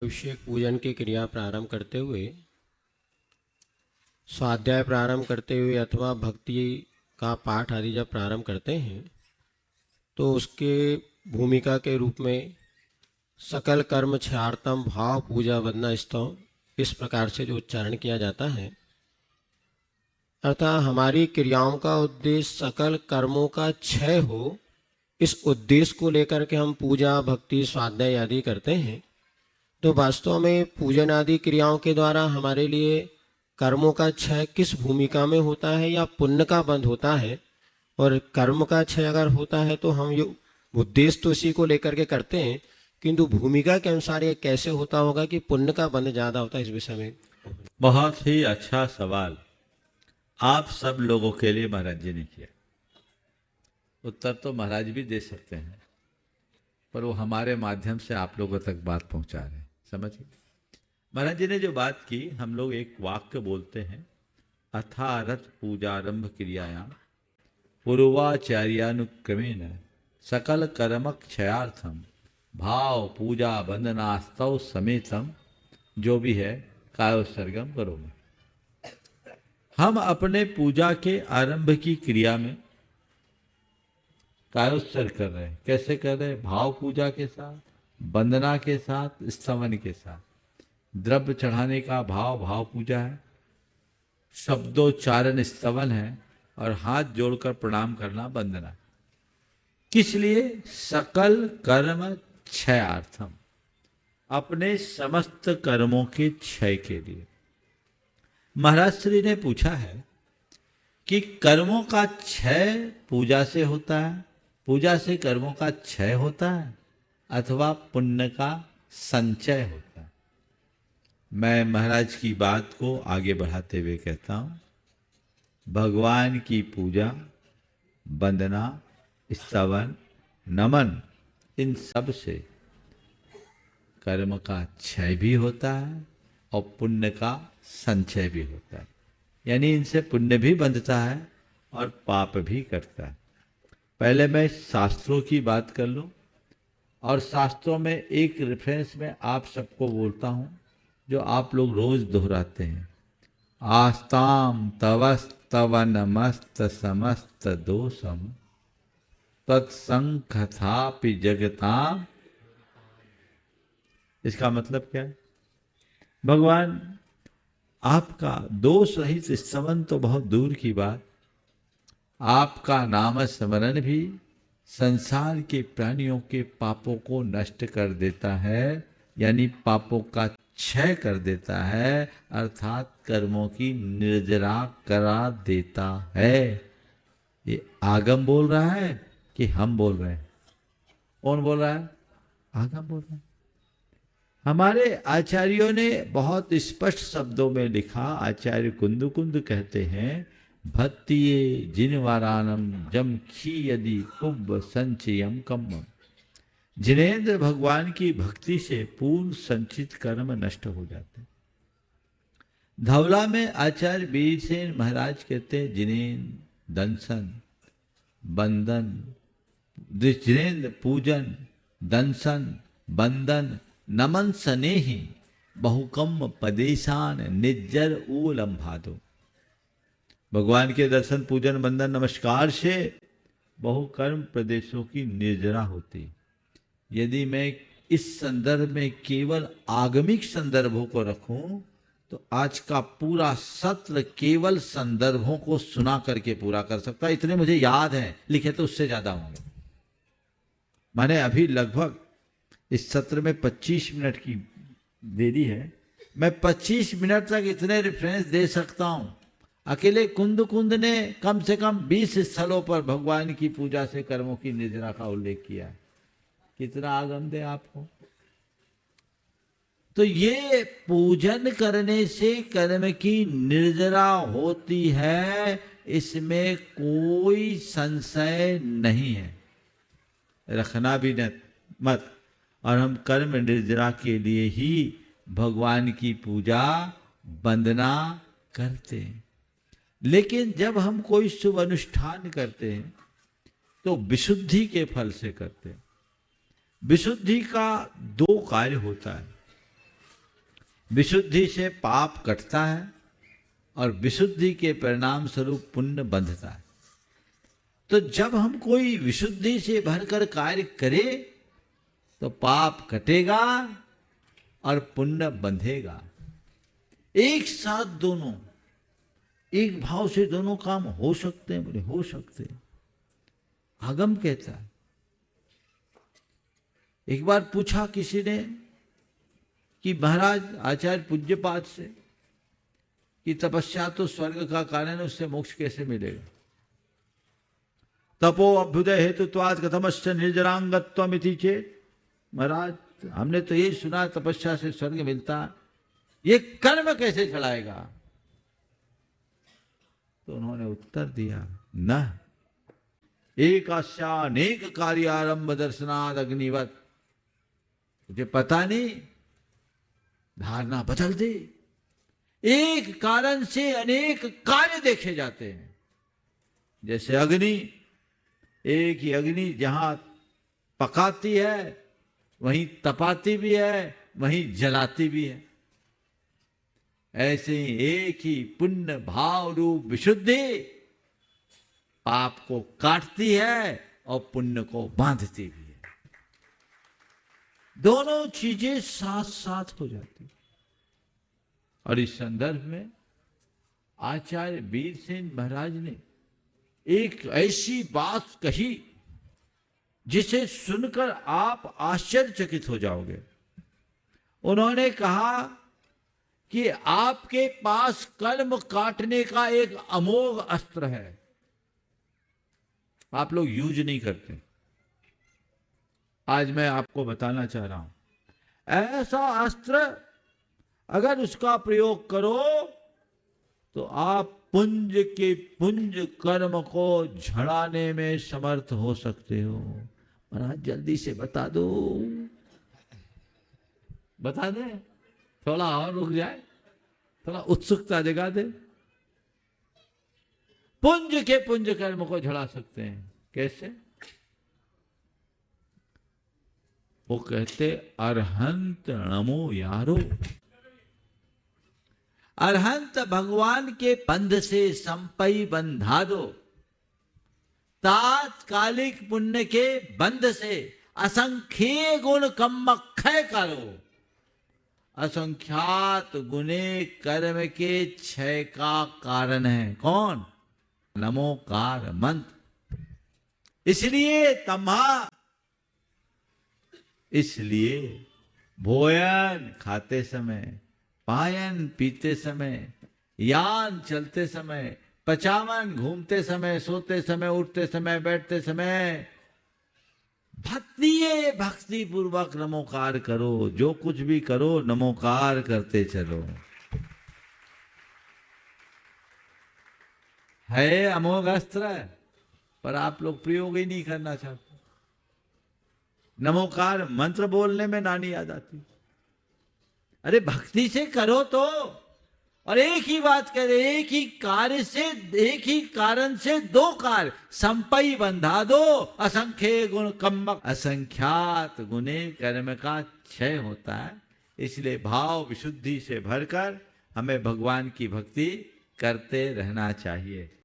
अभिषेक पूजन की क्रिया प्रारंभ करते हुए, स्वाध्याय प्रारंभ करते हुए अथवा भक्ति का पाठ आदि जब प्रारंभ करते हैं तो उसके भूमिका के रूप में सकल कर्म क्षयार्थम भाव पूजा वंदना स्तव इस प्रकार से जो उच्चारण किया जाता है, अर्थात हमारी क्रियाओं का उद्देश्य सकल कर्मों का क्षय हो, इस उद्देश्य को लेकर के हम पूजा भक्ति स्वाध्याय आदि करते हैं। तो वास्तव में पूजन आदि क्रियाओं के द्वारा हमारे लिए कर्मों का क्षय किस भूमिका में होता है या पुण्य का बंध होता है, और कर्म का क्षय अगर होता है तो हम ये उद्देश्य तो इसी को लेकर के करते हैं, किंतु भूमिका के अनुसार ये कैसे होता होगा कि पुण्य का बंध ज्यादा होता है, इस विषय में। बहुत ही अच्छा सवाल आप सब लोगों के लिए महाराज जी ने किया। उत्तर तो महाराज भी दे सकते हैं, पर वो हमारे माध्यम से आप लोगों तक बात पहुंचा रहे हैं। समझिए, महाराज जी ने जो बात की, हम लोग एक वाक्य बोलते हैं, अथारथ पूजारंभ क्रियायां पूर्वाचार्यानुक्रमेण सकल कर्म क्षयार्थम भाव पूजा वंदनास्तव समेतम, जो भी है कायोत्सर्गम करोगे। हम अपने पूजा के आरंभ की क्रिया में कायोत्सर्ग कर रहे हैं। कैसे कर रहे हैं? भाव पूजा के साथ, वंदना के साथ, स्तवन के साथ। द्रव्य चढ़ाने का भाव भाव पूजा है, शब्दोच्चारण स्तवन है, और हाथ जोड़कर प्रणाम करना वंदना। किस लिए? सकल कर्म क्षयार्थम, अपने समस्त कर्मों के क्षय के लिए। महाराज श्री ने पूछा है कि कर्मों का क्षय पूजा से होता है, पूजा से कर्मों का क्षय होता है, अथवा पुण्य का संचय होता है। मैं महाराज की बात को आगे बढ़ाते हुए कहता हूं, भगवान की पूजा, वंदना, स्तवन, नमन, इन सब से कर्म का क्षय भी होता है और पुण्य का संचय भी होता है। यानी इनसे पुण्य भी बंधता है और पाप भी करता है। पहले मैं शास्त्रों की बात कर लूं, और शास्त्रों में एक रेफरेंस में आप सबको बोलता हूं जो आप लोग रोज दोहराते हैं, आस्ताम तवस्तव नमस्त समस्त दोषम तत्संखथापि जगताम। इसका मतलब क्या है? भगवान आपका दोष रहित स्तवन तो बहुत दूर की बात, आपका नाम स्मरण भी संसार के प्राणियों के पापों को नष्ट कर देता है, यानी पापों का क्षय कर देता है, अर्थात कर्मों की निर्जरा करा देता है। ये आगम बोल रहा है कि हम बोल रहे हैं? कौन बोल रहा है? आगम बोल रहा है। हमारे आचार्यों ने बहुत स्पष्ट शब्दों में लिखा। आचार्य कुंद कहते हैं, भक्तिये जिनवारानम जम खी यदि कुब संचयम कम्मम। जिनेन्द्र भगवान की भक्ति से पूर्ण संचित कर्म नष्ट हो जाते। धवला में आचार्य वीरसेन महाराज कहते हैं, जिनेन्द्र दंसन बंदन, जिनेन्द्र पूजन दंसन बंदन नमन सनेहि बहुकम पदेशान निज्जर ऊलंभादो। भगवान के दर्शन पूजन वंदन नमस्कार से बहुकर्म प्रदेशों की निर्जरा होती। यदि मैं इस संदर्भ में केवल आगमिक संदर्भों को रखूं तो आज का पूरा सत्र केवल संदर्भों को सुना करके पूरा कर सकता। इतने मुझे याद हैं, लिखे तो उससे ज्यादा होंगे। मैंने अभी लगभग इस सत्र में 25 मिनट की देरी है, मैं 25 मिनट तक इतने रेफरेंस दे सकता हूं। अकेले कुंद ने कम से कम 20 स्थलों पर भगवान की पूजा से कर्मों की निर्जरा का उल्लेख किया है। कितना आगम दे आपको। तो ये पूजन करने से कर्म की निर्जरा होती है, इसमें कोई संशय नहीं है, रखना भी मत। और हम कर्म निर्जरा के लिए ही भगवान की पूजा वंदना करते हैं। लेकिन जब हम कोई शुभ अनुष्ठान करते हैं तो विशुद्धि के फल से करते हैं। विशुद्धि का दो कार्य होता है। विशुद्धि से पाप कटता है और विशुद्धि के परिणाम स्वरूप पुण्य बंधता है। तो जब हम कोई विशुद्धि से भरकर कार्य करें तो पाप कटेगा और पुण्य बंधेगा। एक साथ दोनों, एक भाव से दोनों काम हो सकते हैं। बोले हो सकते हैं, आगम कहता है। एक बार पूछा किसी ने कि महाराज आचार्य पूज्यपाद से कि तपस्या तो स्वर्ग का कारण है, उससे मोक्ष कैसे मिलेगा? तपो अभ्युदय हेतुत्वाद कथमश्च निर्जरांगत्वमिति चेत। महाराज हमने तो ये सुना तपस्या से स्वर्ग मिलता, ये कर्म कैसे चलाएगा? तो उन्होंने उत्तर दिया, न एकास्या अनेक कार्यारंभ दर्शनाद अग्निवत। मुझे पता नहीं, धारणा बदल दे। एक कारण से अनेक कार्य देखे जाते हैं। जैसे अग्नि, एक ही अग्नि जहां पकाती है वहीं तपाती भी है, वहीं जलाती भी है। ऐसे ही एक ही पुण्य भाव रूप विशुद्धि पाप को काटती है और पुण्य को बांधती भी है। दोनों चीजें साथ साथ हो जाती। और इस संदर्भ में आचार्य वीरसेन महाराज ने एक ऐसी बात कही जिसे सुनकर आप आश्चर्यचकित हो जाओगे। उन्होंने कहा कि आपके पास कर्म काटने का एक अमोघ अस्त्र है, आप लोग यूज नहीं करते। आज मैं आपको बताना चाह रहा हूं, ऐसा अस्त्र अगर उसका प्रयोग करो तो आप पुंज के पुंज कर्म को झड़ाने में समर्थ हो सकते हो। महाराज जल्दी से बता दो, बता दे, थोड़ा और रुक जाए, थोड़ा उत्सुकता जगा दे। पुंज के पुंज कर्म को झड़ा सकते हैं। कैसे? वो कहते अरहंत नमो यारो। अरहंत भगवान के बंध से संपई बंधा दो, तात्कालिक पुण्य के बंध से असंख्य गुण कम क्षय करो। असंख्यात गुणे कर्म के क्षय का कारण है। कौन? नमोकार मंत्र। इसलिए तम्हा, इसलिए भोजन खाते समय, पायन पीते समय, यान चलते समय, पचावन घूमते समय, सोते समय, उठते समय, बैठते समय भक्ति पूर्वक नमोकार करो। जो कुछ भी करो नमोकार करते चलो। है अमोघ अस्त्र, पर आप लोग प्रयोग ही नहीं करना चाहते। नमोकार मंत्र बोलने में नानी याद आती। अरे भक्ति से करो तो, और एक ही बात करे, एक ही कार्य से, एक ही कारण से दो कार्य संपई बंधा दो। असंख्य गुण कम, असंख्यात गुणे कर्म का क्षय होता है। इसलिए भाव विशुद्धि से भरकर हमें भगवान की भक्ति करते रहना चाहिए।